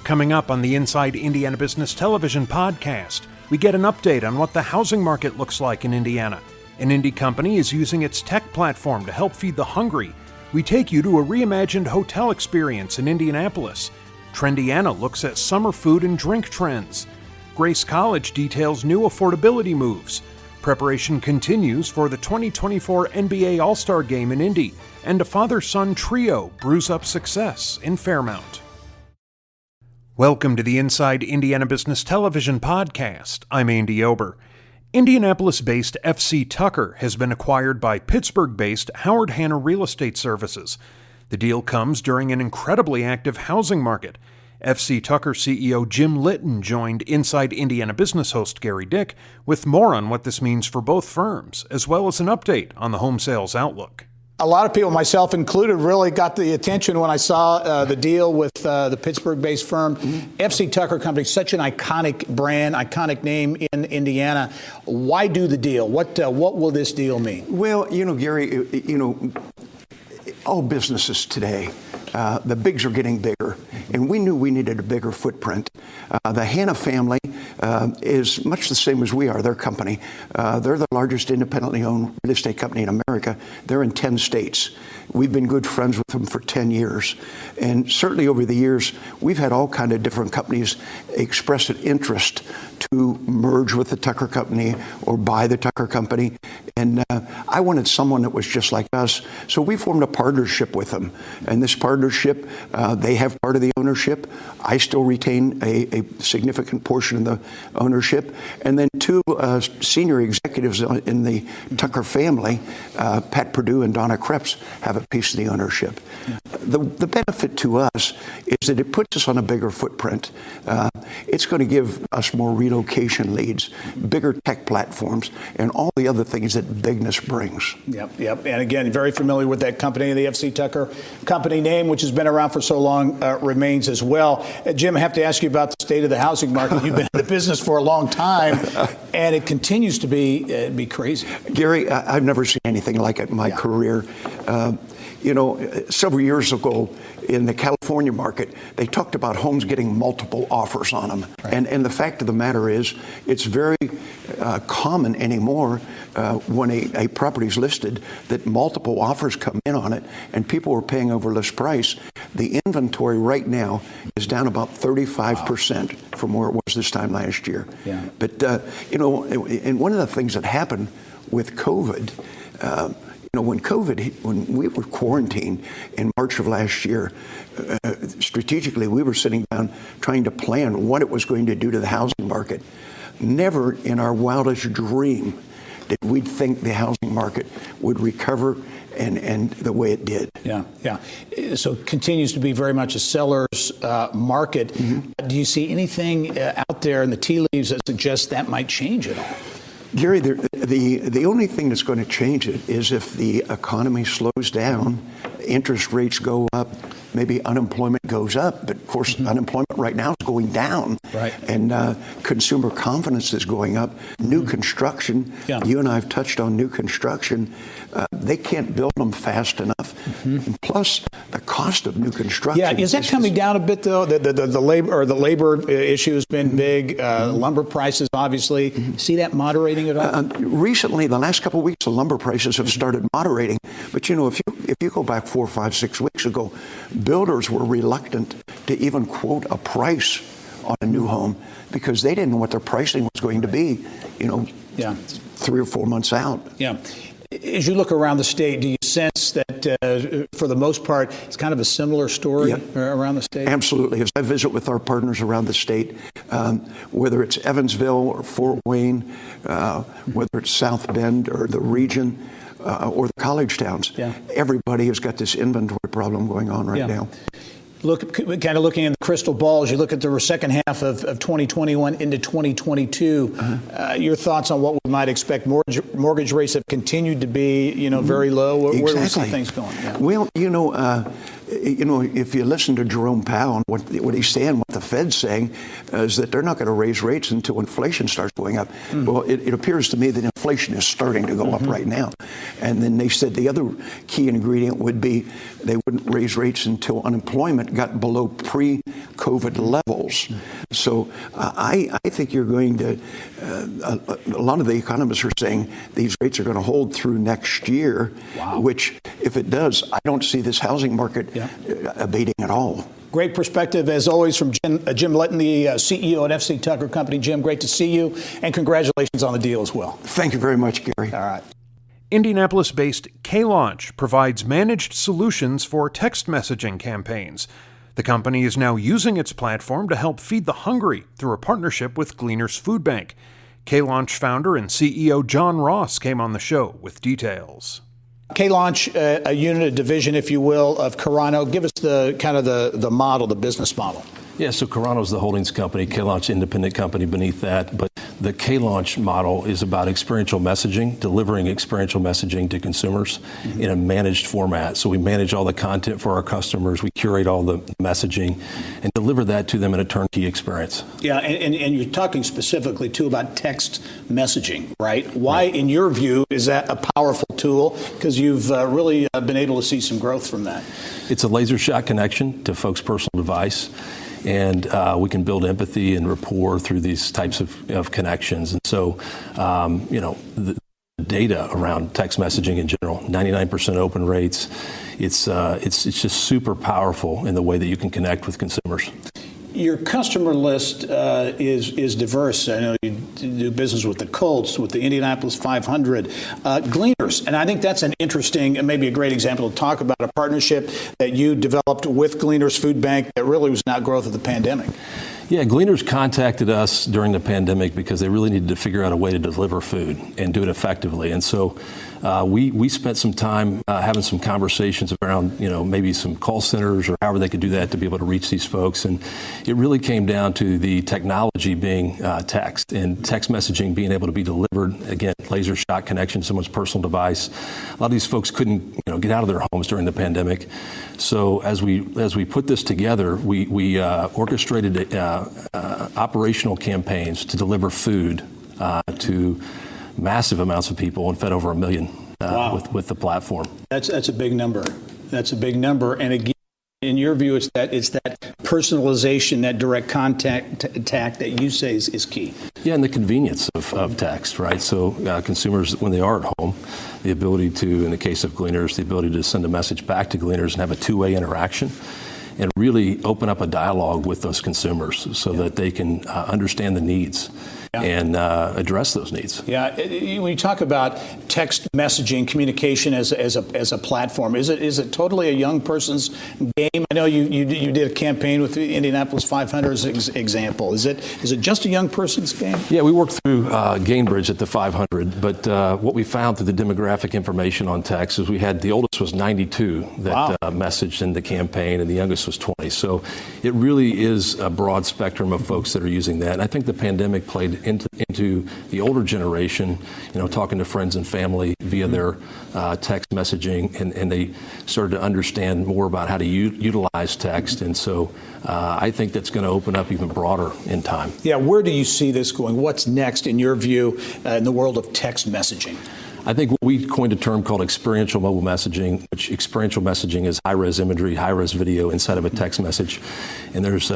Coming up on the Inside Indiana Business Television podcast, we get an update on what the housing market looks like in Indiana. An Indy company is using its tech platform to help feed the hungry. We take you to a reimagined hotel experience in Indianapolis. Trendiana looks at summer food and drink trends. Grace College details new affordability moves. Preparation continues for the 2024 NBA All-Star Game in Indy, and a father-son trio brews up success in Fairmount. Welcome to the Inside Indiana Business Television podcast. I'm Andy Ober. Indianapolis-based FC Tucker has been acquired by Pittsburgh-based Howard Hanna Real Estate Services. The deal comes during an incredibly active housing market. FC Tucker CEO Jim Litton joined Inside Indiana Business host Gary Dick with more on what this means for both firms, as well as an update on the home sales outlook. A lot of people, myself included, really got the attention when I saw the deal with the Pittsburgh-based firm. FC Tucker Company, such an iconic brand, iconic name in Indiana. Why do the deal? What will this deal mean? Well, Gary, all businesses today, the bigs are getting bigger, and we knew we needed a bigger footprint. The Hanna family is much the same as we are, their company. They're the largest independently owned real estate company in America. They're in 10 states. We've been good friends with them for 10 years. And certainly over the years, we've had all kinds of different companies express an interest to merge with the Tucker Company or buy the Tucker Company. And I wanted someone that was just like us. So we formed a partnership with them. And this partnership, they have part of the ownership. I still retain a significant portion of the ownership. And then two senior executives in the Tucker family, Pat Perdue and Donna Krebs, have a piece of the ownership. Yeah. The benefit to us is that it puts us on a bigger footprint. It's going to give us more relocation leads, bigger tech platforms, and all the other things that bigness brings. Yep. And again, very familiar with that company, the FC Tucker Company name, which has been around for so long, remains as well. Jim, I have to ask you about the state of the housing market. You've been in the business for a long time, and it continues to be crazy. Gary, I've never seen anything like it in my career. Several years ago in the California market, they talked about homes getting multiple offers on them. Right. And the fact of the matter is, it's very common anymore when a property is listed that multiple offers come in on it and people are paying over list price. The inventory right now is down about 35% from where it was this time last year. Yeah. But, and one of the things that happened with COVID, when we were quarantined in March of last year, strategically, we were sitting down trying to plan what it was going to do to the housing market. Never in our wildest dream did we think the housing market would recover and the way it did. Yeah. So it continues to be very much a seller's market. Mm-hmm. Do you see anything out there in the tea leaves that suggests that might change at all? Gary, the only thing that's going to change it is if the economy slows down, interest rates go up, maybe unemployment goes up. But of course, unemployment right now is going down. Right. And consumer confidence is going up. New construction, you and I have touched on new construction. They can't build them fast enough. And plus, the cost of new construction. Yeah, is that coming down a bit though? The labor issue has been big. Lumber prices, obviously. See that moderating at all? Recently, the last couple of weeks, the lumber prices have started moderating. But if you go back 4, 5, 6 weeks ago, builders were reluctant to even quote a price on a new home because they didn't know what their pricing was going to be, 3 or 4 months out. Yeah. As you look around the state, do you sense that, for the most part, it's kind of a similar story around the state? Absolutely. As I visit with our partners around the state, whether it's Evansville or Fort Wayne, whether it's South Bend or the region, or the college towns, everybody has got this inventory problem going on right now. Kind of looking in the crystal ball, as you look at the second half of 2021 into 2022, your thoughts on what we might expect? Mortgage rates have continued to be, very low. Where do we see things going? Yeah. Well, if you listen to Jerome Powell, what he's saying, what the Fed's saying, is that they're not going to raise rates until inflation starts going up. Well, it appears to me that inflation is starting to go up right now. And then they said the other key ingredient would be they wouldn't raise rates until unemployment got below pre pre-COVID levels. So I think you're going to, a lot of the economists are saying these rates are going to hold through next year, which if it does, I don't see this housing market abating at all. Great perspective, as always, from Jim Litton, the CEO at FC Tucker Company. Jim, great to see you, and congratulations on the deal as well. Thank you very much, Gary. All right. Indianapolis-based K-Launch provides managed solutions for text messaging campaigns. The company is now using its platform to help feed the hungry through a partnership with Gleaners Food Bank. K-Launch founder and CEO John Ross came on the show with details. K-Launch, a unit, a division, if you will, of Carano. Give us the kind of the model, the business model. Yeah, so Carano's the holdings company, K-Launch independent company beneath that. But the K-Launch model is about experiential messaging, delivering experiential messaging to consumers in a managed format. So we manage all the content for our customers, we curate all the messaging, and deliver that to them in a turnkey experience. Yeah, and you're talking specifically, too, about text messaging, right? Why, in your view, is that a powerful tool? Because you've really been able to see some growth from that. It's a laser shot connection to folks' personal device. And we can build empathy and rapport through these types of connections. And so, the data around text messaging in general, 99% open rates, it's just super powerful in the way that you can connect with consumers. Your customer list is diverse. I know you do business with the Colts, with the Indianapolis 500, Gleaners, and I think that's an interesting and maybe a great example to talk about a partnership that you developed with Gleaners Food Bank that really was an outgrowth of the pandemic. Yeah, Gleaners contacted us during the pandemic because they really needed to figure out a way to deliver food and do it effectively. And so we spent some time having some conversations around, maybe some call centers or however they could do that to be able to reach these folks. And it really came down to the technology being text and text messaging being able to be delivered, again, laser shot connection to someone's personal device. A lot of these folks couldn't, get out of their homes during the pandemic. So as we put this together, we orchestrated operational campaigns to deliver food to massive amounts of people and fed over 1 million with the platform. That's a big number. That's a big number. And again, in your view, it's that personalization, that direct contact that you say is key. Yeah, and the convenience of text, right? So consumers, when they are at home, the ability to, in the case of Gleaners, the ability to send a message back to Gleaners and have a two-way interaction and really open up a dialogue with those consumers so that they can understand the needs and address those needs. Yeah, when you talk about text messaging, communication as a platform, is it totally a young person's game? I know you did a campaign with the Indianapolis 500 as an example. Is it just a young person's game? Yeah, we worked through Gainbridge at the 500, but what we found through the demographic information on text is we had the oldest was 92 that messaged in the campaign, and the youngest was 20. So it really is a broad spectrum of folks that are using that. And I think the pandemic played into the older generation, talking to friends and family via their text messaging, and they started to understand more about how to utilize text. And so I think that's going to open up even broader in time. Yeah, where do you see this going? What's next, in your view, in the world of text messaging? I think we coined a term called experiential mobile messaging, which experiential messaging is high-res imagery, high-res video inside of a text message. And there's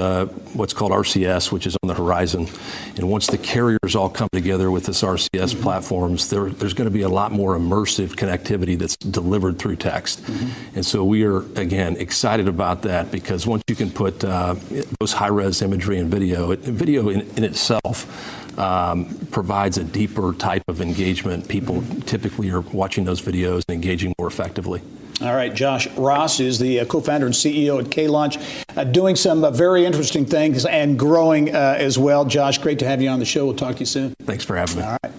what's called RCS, which is on the horizon. And once the carriers all come together with this RCS platforms, there's going to be a lot more immersive connectivity that's delivered through text. And so we are, again, excited about that, because once you can put those high-res imagery and video in itself provides a deeper type of engagement. People typically are watching those videos and engaging more effectively. All right, Josh Ross is the co-founder and CEO at K-Launch, doing some very interesting things and growing as well. Josh, great to have you on the show. We'll talk to you soon. Thanks for having me. All right.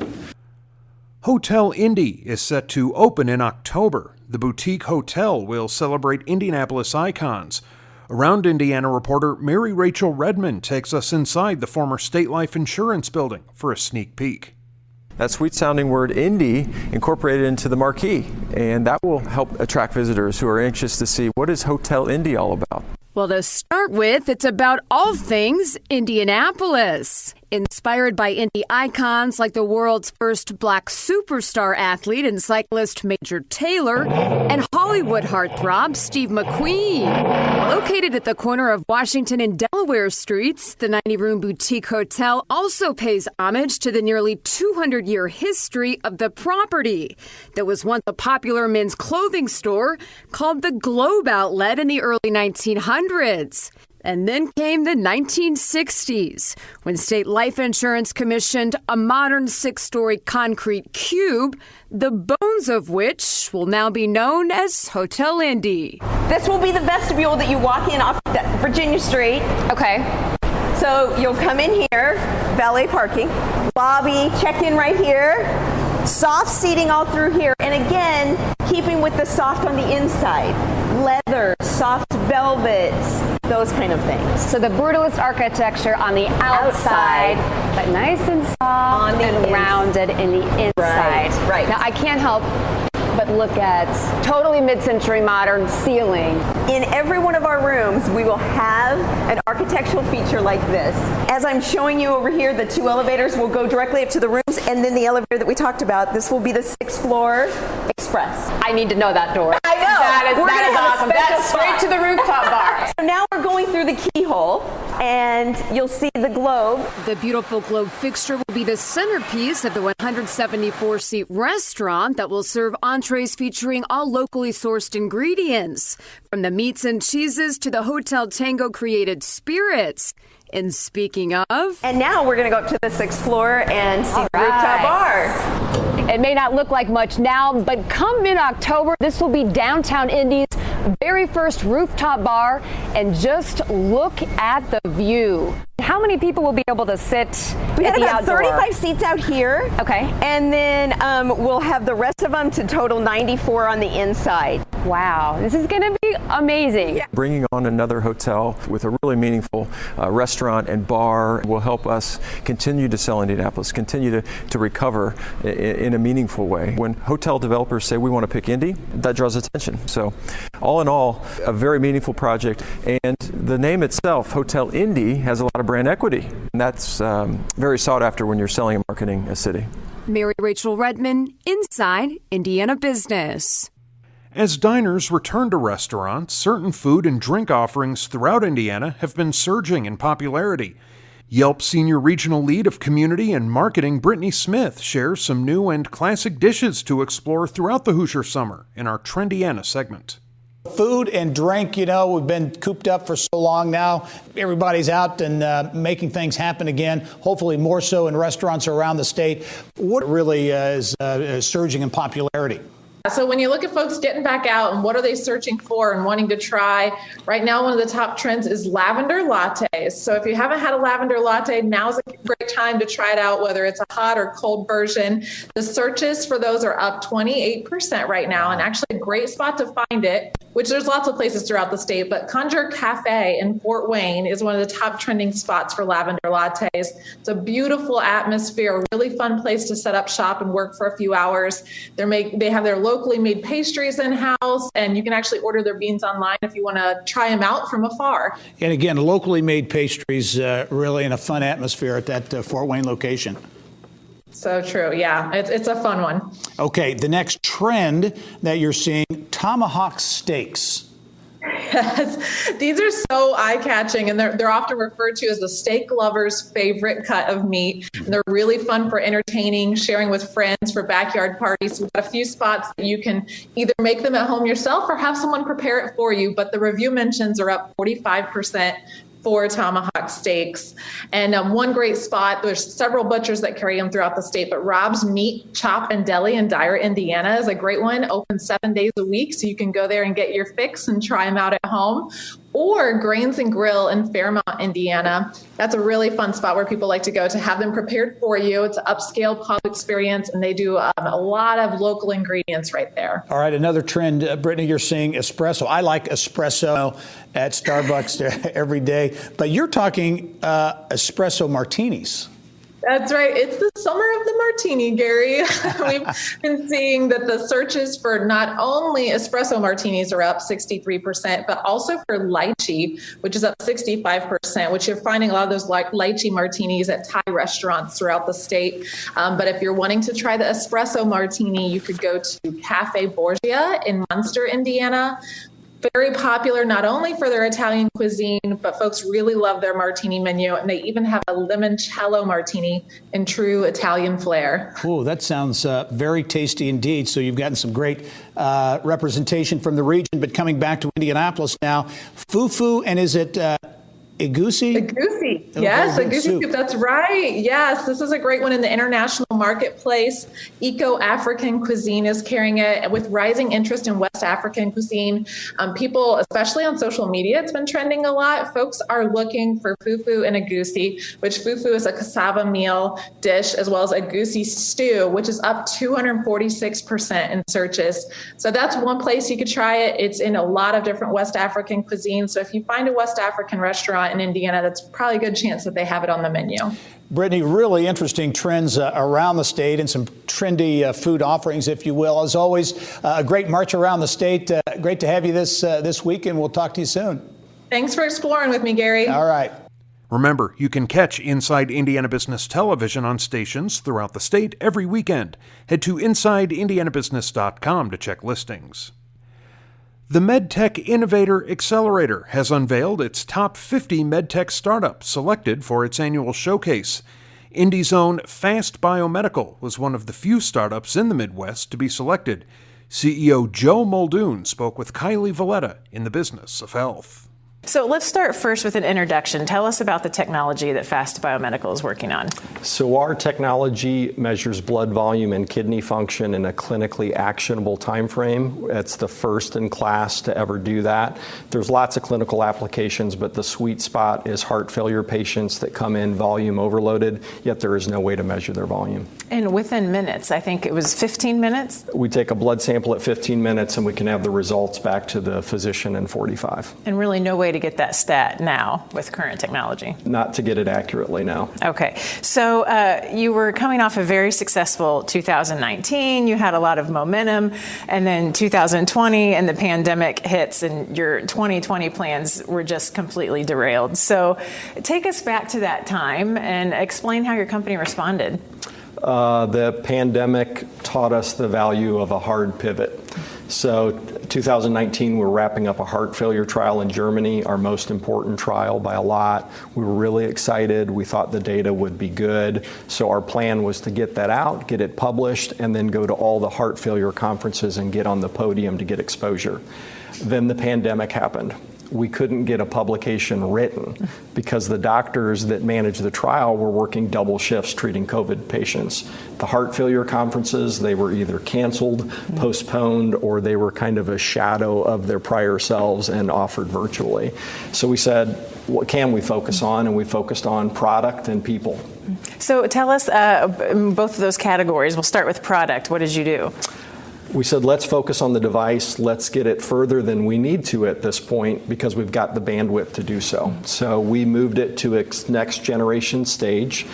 Hotel Indy is set to open in October. The boutique hotel will celebrate Indianapolis icons. Around Indiana reporter Mary Rachel Redmond takes us inside the former State Life Insurance building for a sneak peek. That sweet-sounding word Indy incorporated into the marquee, and that will help attract visitors who are anxious to see what is Hotel Indy all about. Well, to start with, it's about all things Indianapolis. Inspired by Indy icons like the world's first black superstar athlete and cyclist Major Taylor and Hollywood heartthrob Steve McQueen. Located at the corner of Washington and Delaware Streets, the 90-room boutique hotel also pays homage to the nearly 200-year history of the property. That was once a popular men's clothing store called the Globe Outlet in the early 1900s. And then came the 1960s, when State Life Insurance commissioned a modern 6-story concrete cube, the bones of which will now be known as Hotel Indy. This will be the vestibule that you walk in off Virginia Street. Okay. So you'll come in here, valet parking, lobby, check in right here, soft seating all through here, and again, keeping with the soft on the inside. Leather, soft velvets, those kind of things. So the brutalist architecture on the outside, but nice and soft and rounded in the inside. Right. Now, I can't help but look at totally mid-century modern ceiling. In every one of our rooms, we will have an architectural feature like this. As I'm showing you over here, the 2 elevators will go directly up to the rooms, and then the elevator that we talked about, this will be the 6th floor express. I need to know that door. I know. That is awesome. That's spot. straight to the rooftop bar. So now we're going through the keyhole, and you'll see the globe. The beautiful globe fixture will be the centerpiece of the 174-seat restaurant that will serve entrees featuring all locally sourced ingredients, from the meats and cheeses to the Hotel Tango created spirits. And speaking of... And now we're going to go up to the 6th floor and see the rooftop bar. It may not look like much now, but come mid-October, this will be downtown Indy's very first rooftop bar, and just look at the view. How many people will be able to sit We at had the about outdoor? 35 seats out here. Okay. And then we'll have the rest of them to total 94 on the inside. Wow, this is going to be amazing. Yeah. Bringing on another hotel with a really meaningful restaurant and bar will help us continue to sell Indianapolis, continue to recover in a meaningful way. When hotel developers say we want to pick Indy, that draws attention. So all in all, a very meaningful project. And the name itself, Hotel Indy, has a lot of brand equity. And that's very sought after when you're selling and marketing a city. Mary Rachel Redman, Inside Indiana Business. As diners return to restaurants, certain food and drink offerings throughout Indiana have been surging in popularity. Yelp Senior Regional Lead of Community and Marketing Brittany Smith shares some new and classic dishes to explore throughout the Hoosier summer in our Trendiana segment. Food and drink, we've been cooped up for so long now. Everybody's out and making things happen again, hopefully more so in restaurants around the state. What really is surging in popularity? So when you look at folks getting back out and what are they searching for and wanting to try, right now one of the top trends is lavender lattes. So if you haven't had a lavender latte, now's a great time to try it out, whether it's a hot or cold version. The searches for those are up 28% right now, and actually a great spot to find it, which there's lots of places throughout the state, but Conjure Cafe in Fort Wayne is one of the top trending spots for lavender lattes. It's a beautiful atmosphere, a really fun place to set up shop and work for a few hours. They have their locally made pastries in-house, and you can actually order their beans online if you want to try them out from afar. And again, locally made pastries, really in a fun atmosphere at that Fort Wayne location. So true. Yeah, it's a fun one. Okay, the next trend that you're seeing, tomahawk steaks. Yes, these are so eye-catching, and they're often referred to as the steak lover's favorite cut of meat. And they're really fun for entertaining, sharing with friends, for backyard parties. We've got a few spots that you can either make them at home yourself or have someone prepare it for you. But the review mentions are up 45% for tomahawk steaks. And one great spot, there's several butchers that carry them throughout the state, but Rob's Meat, Chop, and Deli in Dyer, Indiana is a great one. Open 7 days a week, so you can go there and get your fix and try them out at home. Or Grains and Grill in Fairmount, Indiana. That's a really fun spot where people like to go to have them prepared for you. It's an upscale pub experience, and they do a lot of local ingredients right there. All right, another trend, Brittany, you're seeing espresso. I like espresso at Starbucks every day, but you're talking espresso martinis. That's right. It's the summer of the martini, Gary. We've been seeing that the searches for not only espresso martinis are up 63%, but also for lychee, which is up 65%, which you're finding a lot of those lychee martinis at Thai restaurants throughout the state. But if you're wanting to try the espresso martini, you could go to Cafe Borgia in Munster, Indiana. Very popular, not only for their Italian cuisine, but folks really love their martini menu. And they even have a limoncello martini in true Italian flair. Ooh, that sounds very tasty indeed. So you've gotten some great representation from the region. But coming back to Indianapolis now, fufu, and is it Egusi? Egusi. Yes, Egusi soup. That's right. Yes, this is a great one in the international marketplace. Eco-African cuisine is carrying it with rising interest in West African cuisine. People, especially on social media, it's been trending a lot. Folks are looking for fufu and egusi, which fufu is a cassava meal dish, as well as egusi stew, which is up 246% in searches. So that's one place you could try it. It's in a lot of different West African cuisines. So if you find a West African restaurant in Indiana, that's probably a good chance that they have it on the menu. Brittany, really interesting trends around the state and some trendy food offerings, if you will. As always, a great march around the state. Great to have you this week, and we'll talk to you soon. Thanks for exploring with me, Gary. All right. Remember, you can catch Inside Indiana Business Television on stations throughout the state every weekend. Head to InsideIndianaBusiness.com to check listings. The MedTech Innovator Accelerator has unveiled its top 50 MedTech startups selected for its annual showcase. Indy's own Fast Biomedical was one of the few startups in the Midwest to be selected. CEO Joe Muldoon spoke with Kylie Valletta in the Business of Health. So let's start first with an introduction. Tell us about the technology that Fast Biomedical is working on. So our technology measures blood volume and kidney function in a clinically actionable time frame. It's the first in class to ever do that. There's lots of clinical applications, but the sweet spot is heart failure patients that come in volume overloaded, yet there is no way to measure their volume. And within minutes, I think it was 15 minutes? We take a blood sample at 15 minutes and we can have the results back to the physician in 45. And really no way to get that stat now with current technology? Not to get it accurately now. Okay. So you were coming off a very successful 2019. You had a lot of momentum. And then 2020 and the pandemic hits and your 2020 plans were just completely derailed. So take us back to that time and explain how your company responded. The pandemic taught us the value of a hard pivot. So 2019, we're wrapping up a heart failure trial in Germany, our most important trial by a lot. We were really excited. We thought the data would be good. So our plan was to get that out, get it published, and then go to all the heart failure conferences and get on the podium to get exposure. Then the pandemic happened. We couldn't get a publication written because the doctors that managed the trial were working double shifts treating COVID patients. The heart failure conferences, they were either canceled, postponed, or they were kind of a shadow of their prior selves and offered virtually. So we said, what can we focus on? And we focused on product and people. So tell us both of those categories. We'll start with product. What did you do? We said, let's focus on the device. Let's get it further than we need to at this point because we've got the bandwidth to do so. So we moved it to its next generation stage.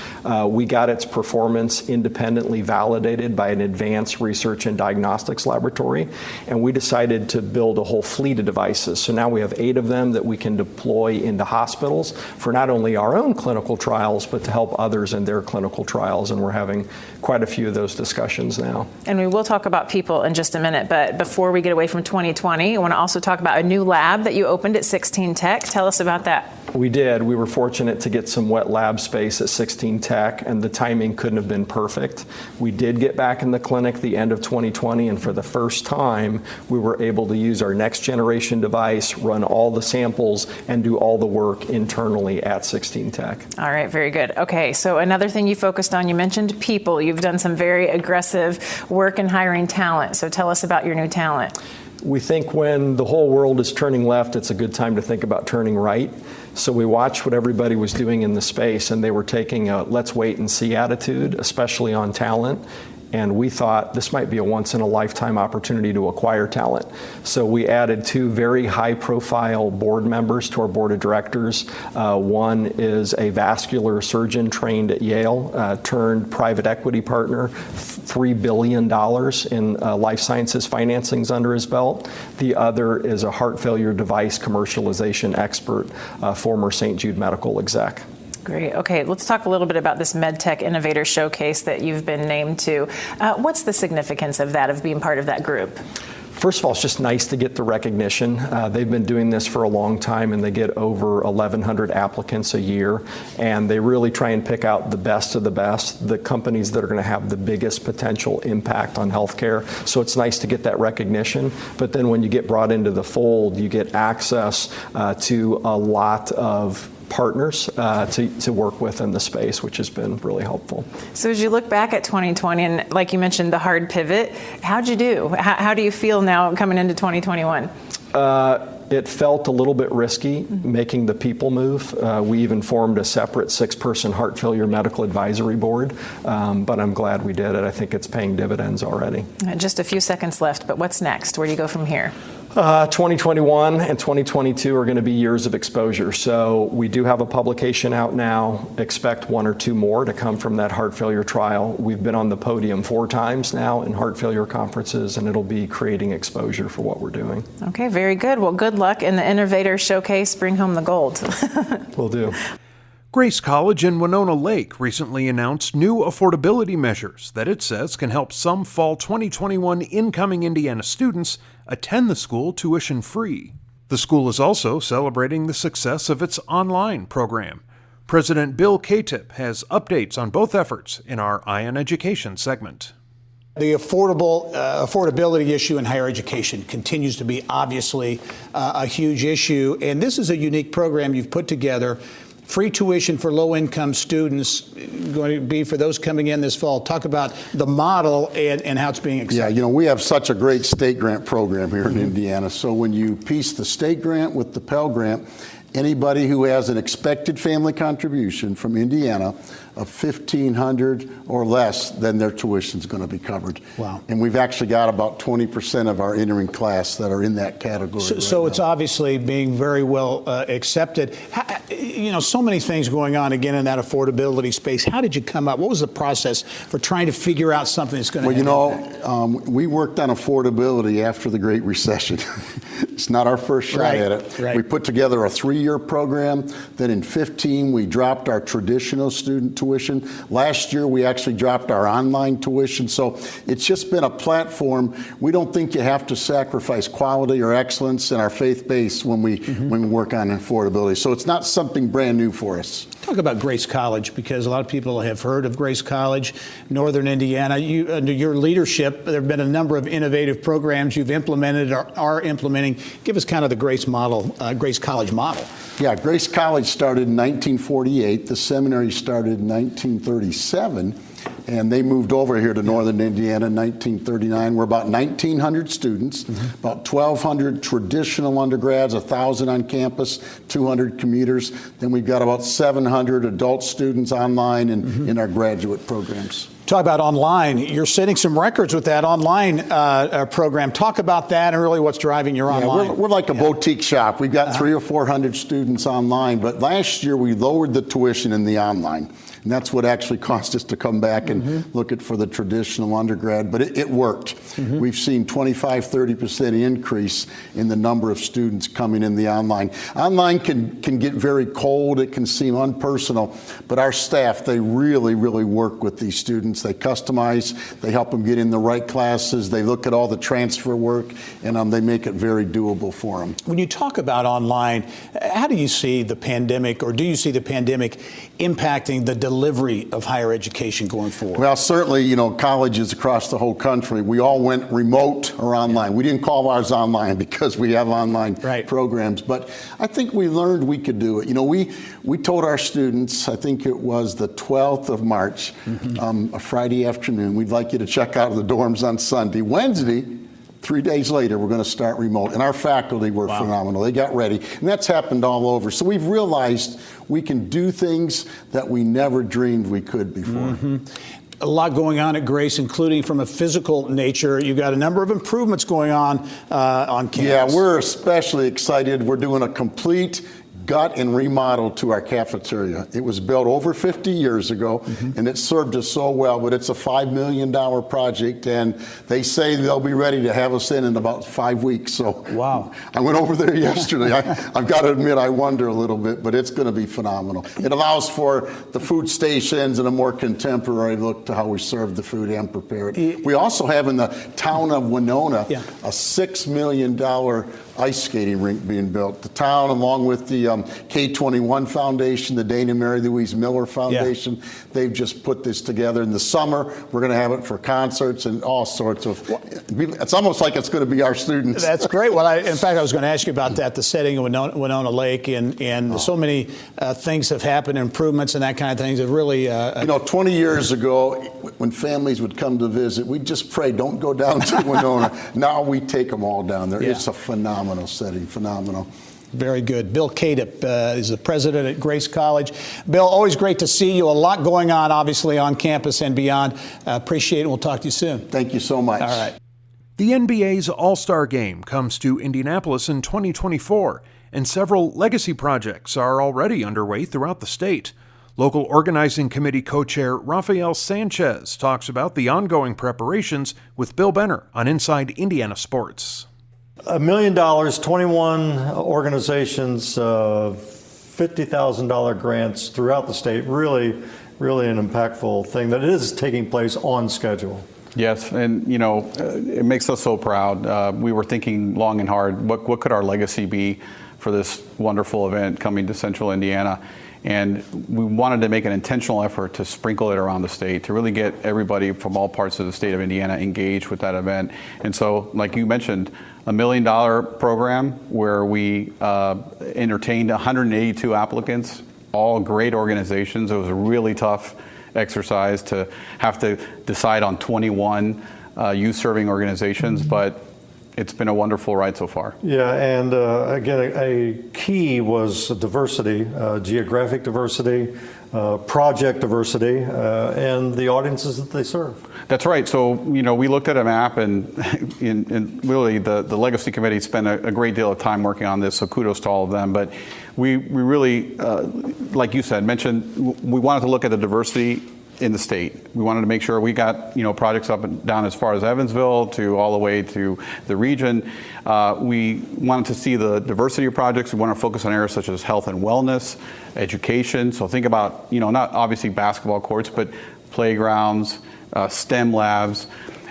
We got its performance independently validated by an advanced research and diagnostics laboratory. And we decided to build a whole fleet of devices. So now we have 8 of them that we can deploy into hospitals for not only our own clinical trials, but to help others in their clinical trials. And we're having quite a few of those discussions now. And we will talk about people in just a minute, but before we get away from 2020, I want to also talk about a new lab that you opened at 16 Tech. Tell us about that. We did. We were fortunate to get some wet lab space at 16 Tech, and the timing couldn't have been perfect. We did get back in the clinic the end of 2020, and for the first time, we were able to use our next generation device, run all the samples, and do all the work internally at 16 Tech. All right, very good. Okay, so another thing you focused on, you mentioned people. You've done some very aggressive work in hiring talent. So tell us about your new talent. We think when the whole world is turning left, it's a good time to think about turning right. So we watched what everybody was doing in the space, and they were taking a let's wait and see attitude, especially on talent. and we thought this might be a once-in-a-lifetime opportunity to acquire talent. So we added 2 very high-profile board members to our board of directors. One is a vascular surgeon trained at Yale, turned private equity partner, $3 billion in life sciences financings under his belt. The other is a heart failure device commercialization expert, former St. Jude medical exec. Great. Okay, let's talk a little bit about this MedTech Innovator Showcase that you've been named to. What's the significance of that, of being part of that group? First of all, it's just nice to get the recognition. They've been doing this for a long time, and they get over 1,100 applicants a year, and they really try and pick out the best of the best, the companies that are going to have the biggest potential impact on healthcare. So it's nice to get that recognition, but then when you get brought into the fold, you get access to a lot of partners to work with in the space, which has been really helpful. So as you look back at 2020, and like you mentioned, the hard pivot, how'd you do? How do you feel now coming into 2021? It felt a little bit risky making the people move. We even formed a separate 6-person heart failure medical advisory board, but I'm glad we did it. I think it's paying dividends already. Just a few seconds left, but what's next? Where do you go from here? 2021 and 2022 are going to be years of exposure. So we do have a publication out now. Expect 1 or 2 more to come from that heart failure trial. We've been on the podium 4 times now in heart failure conferences, and it'll be creating exposure for what we're doing. Okay, very good. Well, good luck in the Innovator Showcase. Bring home the gold. Will do. Grace College in Winona Lake recently announced new affordability measures that it says can help some fall 2021 incoming Indiana students attend the school tuition-free. The school is also celebrating the success of its online program. President Bill Katip has updates on both efforts in our Eye on Education segment. The affordability issue in higher education continues to be obviously a huge issue, and this is a unique program you've put together. Free tuition for low-income students, going to be for those coming in this fall. Talk about the model and how it's being accepted. Yeah, we have such a great state grant program here in Indiana. So when you piece the state grant with the Pell Grant, anybody who has an expected family contribution from Indiana of $1,500 or less, then their tuition is going to be covered. Wow. And we've actually got about 20% of our entering class that are in that category. So it's obviously being very well accepted. So many things going on again in that affordability space. How did you come up? What was the process for trying to figure out something that's going to Well, we worked on affordability after the Great Recession. It's not our first shot at it. Right. We put together a 3-year program. Then in 15, we dropped our traditional student tuition. Last year, we actually dropped our online tuition. So it's just been a platform. We don't think you have to sacrifice quality or excellence in our faith base when we work on affordability. So it's not something brand new for us. Talk about Grace College, because a lot of people have heard of Grace College, Northern Indiana. Under your leadership, there have been a number of innovative programs you've implemented or are implementing. Give us kind of the Grace College model. Yeah, Grace College started in 1948. The seminary started in 1937. And they moved over here to Northern Indiana in 1939. We're about 1,900 students, about 1,200 traditional undergrads, 1,000 on campus, 200 commuters. Then we've got about 700 adult students online and in our graduate programs. Talk about online. You're setting some records with that online program. Talk about that and really what's driving your online. We're like a boutique shop. We've got 300 or 400 students online, but last year we lowered the tuition in the online. And that's what actually caused us to come back and look at for the traditional undergrad. But it worked. We've seen 25-30% increase in the number of students coming in the online. Online can get very cold. It can seem unpersonal. But our staff, they really, really work with these students. They customize. They help them get in the right classes. They look at all the transfer work, and they make it very doable for them. When you talk about online, how do you see the pandemic, or do you see the pandemic impacting the delivery of higher education going forward? Well, certainly, colleges across the whole country, we all went remote or online. We didn't call ours online because we have online programs, but I think we learned we could do it. We told our students, I think it was the 12th of March, a Friday afternoon, we'd like you to check out of the dorms on Sunday. Wednesday, 3 days later, we're going to start remote. And our faculty were phenomenal. They got ready. And that's happened all over. So we've realized we can do things that we never dreamed we could before. A lot going on at Grace, including from a physical nature. You've got a number of improvements going on campus. Yeah, we're especially excited. We're doing a complete gut and remodel to our cafeteria. It was built over 50 years ago, and it served us so well, but it's a $5 million project, and they say they'll be ready to have us in about 5 weeks. So wow. I went over there yesterday. I've got to admit, I wonder a little bit, but it's going to be phenomenal. It allows for the food stations and a more contemporary look to how we serve the food and prepare it. We also have in the town of Winona a $6 million ice skating rink being built. The town, along with the K21 Foundation, the Dana Mary Louise Miller Foundation, they've just put this together. In the summer, we're going to have it for concerts and all sorts of. It's almost like it's going to be our students. That's great. Well, in fact, I was going to ask you about that, the setting of Winona Lake, and so many things have happened, improvements and that kind of things. It really. 20 years ago, when families would come to visit, we'd just pray, don't go down to Winona. Now we take them all down there. It's a phenomenal setting, phenomenal. Very good. Bill Kadip is the president at Grace College. Bill, always great to see you. A lot going on, obviously, on campus and beyond. Appreciate it. We'll talk to you soon. Thank you so much. All right. The NBA's All-Star Game comes to Indianapolis in 2024, and several legacy projects are already underway throughout the state. Local organizing committee co-chair Rafael Sanchez talks about the ongoing preparations with Bill Benner on Inside Indiana Sports. $1 million, 21 organizations, $50,000 grants throughout the state. Really an impactful thing that is taking place on schedule. Yes, and it makes us so proud. We were thinking long and hard, what could our legacy be for this wonderful event coming to Central Indiana? And we wanted to make an intentional effort to sprinkle it around the state, to really get everybody from all parts of the state of Indiana engaged with that event. And so, like you mentioned, $1 million program where we entertained 182 applicants, all great organizations. It was a really tough exercise to have to decide on 21 youth-serving organizations, but it's been a wonderful ride so far. Yeah, and again, a key was diversity, geographic diversity, project diversity, and the audiences that they serve. That's right. So, we looked at a map, and really the Legacy Committee spent a great deal of time working on this, so kudos to all of them. But we really, like you said, mentioned, we wanted to look at the diversity in the state. We wanted to make sure we got projects up and down as far as Evansville to all the way to the region. We wanted to see the diversity of projects. We want to focus on areas such as health and wellness, education. So think about not obviously basketball courts, but playgrounds, STEM labs.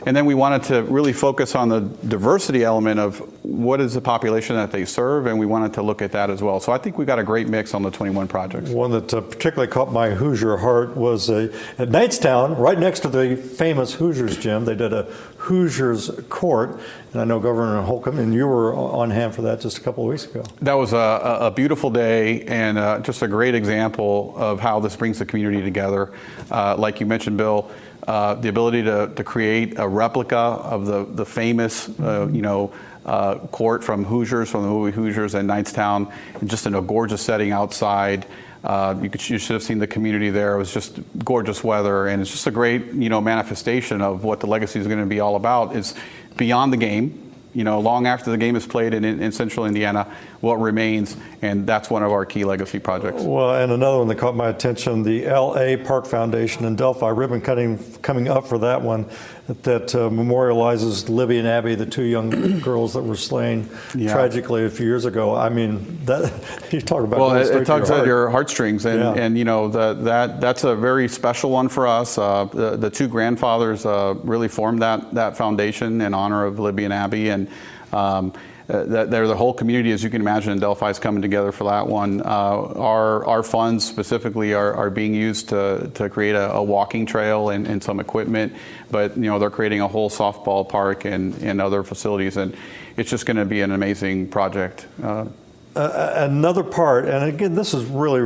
And then we wanted to really focus on the diversity element of what is the population that they serve, and we wanted to look at that as well. So I think we got a great mix on the 21 projects. One that particularly caught my Hoosier heart was at Knightstown, right next to the famous Hoosiers gym. They did a Hoosiers court, and I know Governor Holcomb, and you were on hand for that just a couple of weeks ago. That was a beautiful day, and just a great example of how this brings the community together. Like you mentioned, Bill, the ability to create a replica of the famous, court from Hoosiers, from the movie Hoosiers in Knightstown, just in a gorgeous setting outside. You should have seen the community there. It was just gorgeous weather, and it's just a great, manifestation of what the legacy is going to be all about. It's beyond the game. Long after the game is played in Central Indiana, what remains, and that's one of our key legacy projects. Well, and another one that caught my attention, the L.A. Park Foundation in Delphi, ribbon cutting coming up for that one, that memorializes Libby and Abby, the two young girls that were slain tragically a few years ago. I mean, that you talk about. Well, it tugs at your heartstrings, and that's a very special one for us. The two grandfathers really formed that foundation in honor of Libby and Abby, and the whole community, as you can imagine, in Delphi is coming together for that one. Our funds specifically are being used to create a walking trail and some equipment, but they're creating a whole softball park and other facilities, and it's just going to be an amazing project. Another part, and again, this is really,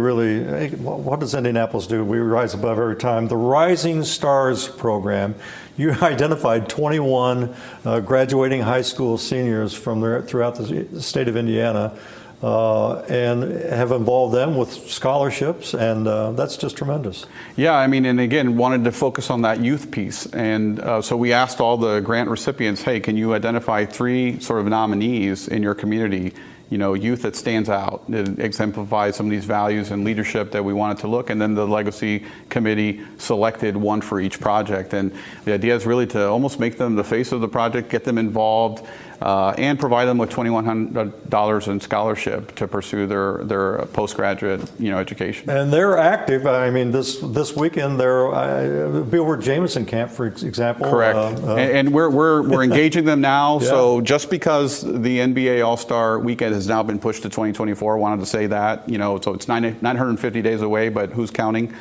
what does Indianapolis do? We rise above every time. The Rising Stars program. You identified 21 graduating high school seniors from throughout the state of Indiana and have involved them with scholarships, and that's just tremendous. Yeah, I mean, and again, wanted to focus on that youth piece. And so we asked all the grant recipients, hey, can you identify 3 sort of nominees in your community, youth that stands out, that exemplifies some of these values and leadership that we wanted to look. And then the Legacy Committee selected 1 for each project. And the idea is really to almost make them the face of the project, get them involved, and provide them with $2,100 in scholarship to pursue their postgraduate education. And they're active. I mean, this weekend they're Billboard Jameson Camp, for example. Correct. And we're engaging them now. Yeah. So just because the NBA All-Star Weekend has now been pushed to 2024, I wanted to say that. So it's 950 days away, but who's counting?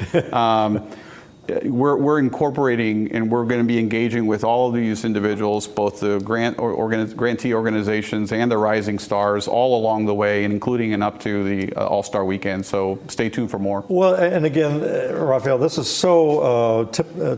We're incorporating, and we're going to be engaging with all of these individuals, both the grantee organizations and the rising stars, all along the way, and including and up to the All-Star Weekend. So stay tuned for more. Well, and again, Raphael, this is so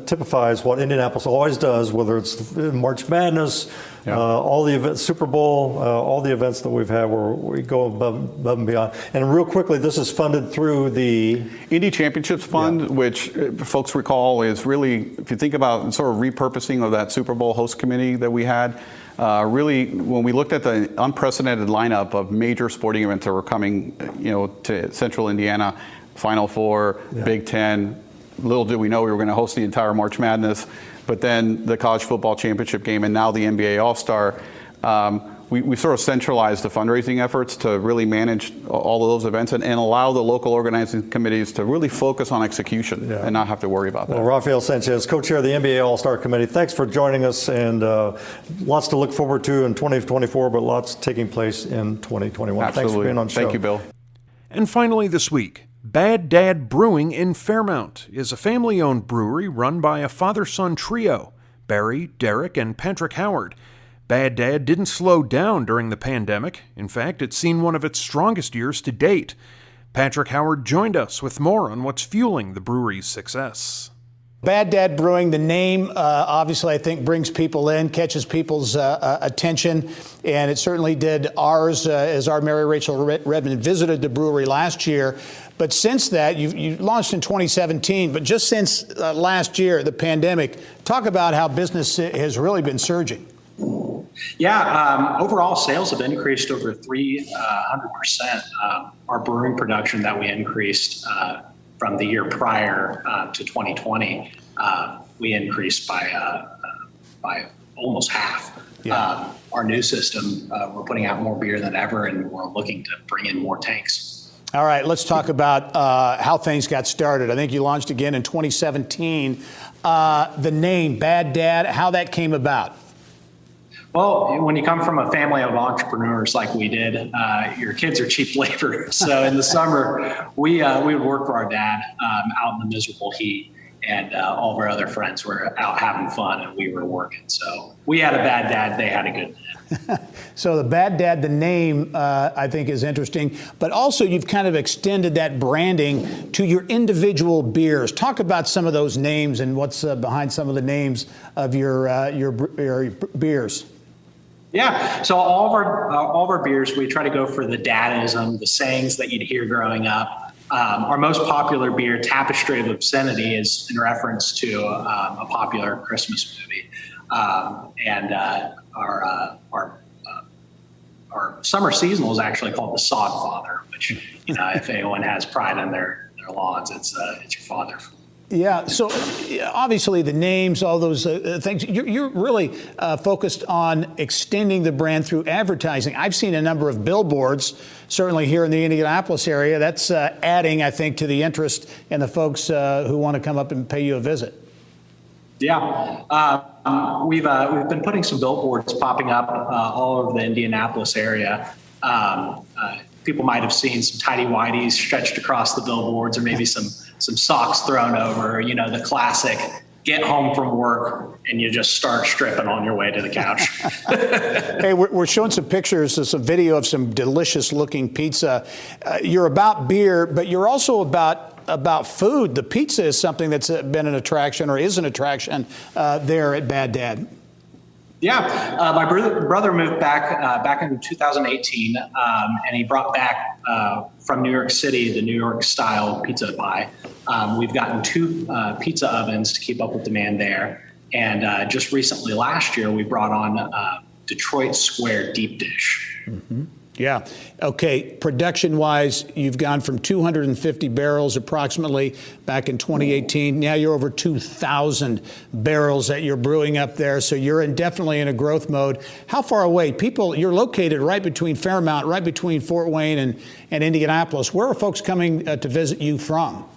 typifies what Indianapolis always does, whether it's March Madness, all the events, Super Bowl, all the events that we've had where we go above and beyond. And real quickly, this is funded through the Indy Championships Fund, which folks recall is really, if you think about sort of repurposing of that Super Bowl host committee that we had, really when we looked at the unprecedented lineup of major sporting events that were coming, to Central Indiana, Final Four, Big Ten, little did we know we were going to host the entire March Madness, but then the college football championship game, and now the NBA All-Star. We sort of centralized the fundraising efforts to really manage all of those events and allow the local organizing committees to really focus on execution and not have to worry about that. Well, Rafael Sanchez, co-chair of the NBA All-Star Committee, thanks for joining us, and lots to look forward to in 2024, but lots taking place in 2021. Absolutely. Thanks for being on the show. Thank you, Bill. And finally this week, Bad Dad Brewing in Fairmount is a family-owned brewery run by a father-son trio, Barry, Derek, and Patrick Howard. Bad Dad didn't slow down during the pandemic. In fact, it's seen one of its strongest years to date. Patrick Howard joined us with more on what's fueling the brewery's success. Bad Dad Brewing, the name obviously I think brings people in, catches people's attention, and it certainly did ours as our Mary Rachel Redmond visited the brewery last year. But since that, you launched in 2017, but just since last year, the pandemic, talk about how business has really been surging. Yeah, overall sales have increased over 300%. Our brewing production that we increased from the year prior to 2020, we increased by almost half. Yeah. Our new system, we're putting out more beer than ever, and we're looking to bring in more tanks. All right, let's talk about how things got started. I think you launched again in 2017. The name Bad Dad, how that came about. Well, when you come from a family of entrepreneurs like we did, your kids are cheap labor. So in the summer, we would work for our dad out in the miserable heat, and all of our other friends were out having fun, and we were working. So we had a bad dad, they had a good dad. So the Bad Dad, the name, I think is interesting, but also you've kind of extended that branding to your individual beers. Talk about some of those names and what's behind some of the names of your beers. Yeah, so all of our beers, we try to go for the dadism, the sayings that you'd hear growing up. Our most popular beer, Tapestry of Obscenity, is in reference to a popular Christmas movie. And our summer seasonal is actually called the Sod Father, which, if anyone has pride in their lawns, it's your father. Yeah, so obviously the names, all those things, you're really focused on extending the brand through advertising. I've seen a number of billboards, certainly here in the Indianapolis area. That's adding, I think, to the interest in the folks who want to come up and pay you a visit. Yeah, we've been putting some billboards popping up all over the Indianapolis area. People might have seen some tighty-whities stretched across the billboards, or maybe some socks thrown over, the classic get home from work and you just start stripping on your way to the couch. Hey, we're showing some pictures, some video of some delicious looking pizza. You're about beer, but you're also about food. The pizza is something that's been an attraction, or is an attraction there at Bad Dad. Yeah, my brother moved back in 2018, and he brought back from New York City the New York style pizza pie. We've gotten 2 pizza ovens to keep up with demand there, and just recently last year we brought on Detroit Square deep dish. Mm-hmm. Yeah. Okay. Production-wise, you've gone from 250 barrels approximately back in 2018. Now you're over 2,000 barrels that you're brewing up there. So you're definitely in a growth mode. How far away? You're located right between Fairmount, right between Fort Wayne and Indianapolis. Where are folks coming to visit you from?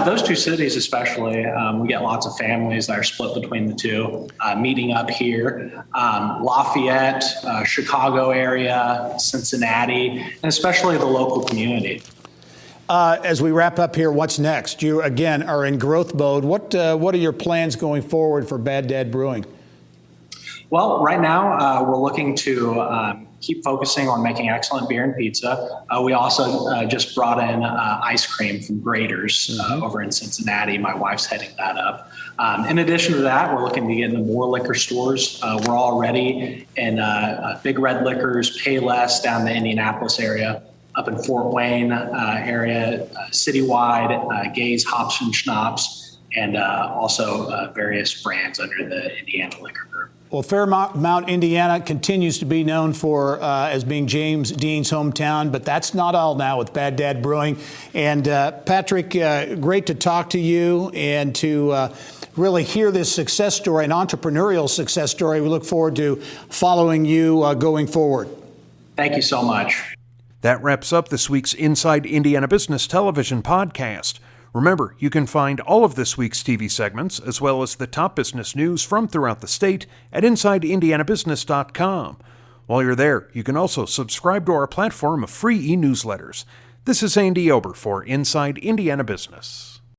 Those 2 cities especially, we get lots of families that are split between the 2, meeting up here. Lafayette, Chicago area, Cincinnati, and especially the local community. As we wrap up here, what's next? You, again, are in growth mode. What are your plans going forward for Bad Dad Brewing? Well, right now, we're looking to keep focusing on making excellent beer and pizza. We also just brought in ice cream from Graders over in Cincinnati. My wife's heading that up. In addition to that, we're looking to get into more liquor stores. We're already in Big Red Liquors, Payless down the Indianapolis area, up in Fort Wayne area, citywide, Gaze, Hops and Schnapps, and also various brands under the Indiana Liquor Group. Well, Fairmount, Indiana continues to be known for as being James Dean's hometown, but that's not all now with Bad Dad Brewing. And Patrick, great to talk to you and to really hear this success story, an entrepreneurial success story. We look forward to following you going forward. Thank you so much. That wraps up this week's Inside Indiana Business Television podcast. Remember, you can find all of this week's TV segments, as well as the top business news from throughout the state, at InsideIndianaBusiness.com. While you're there, you can also subscribe to our platform of free e-newsletters. This is Andy Ober for Inside Indiana Business.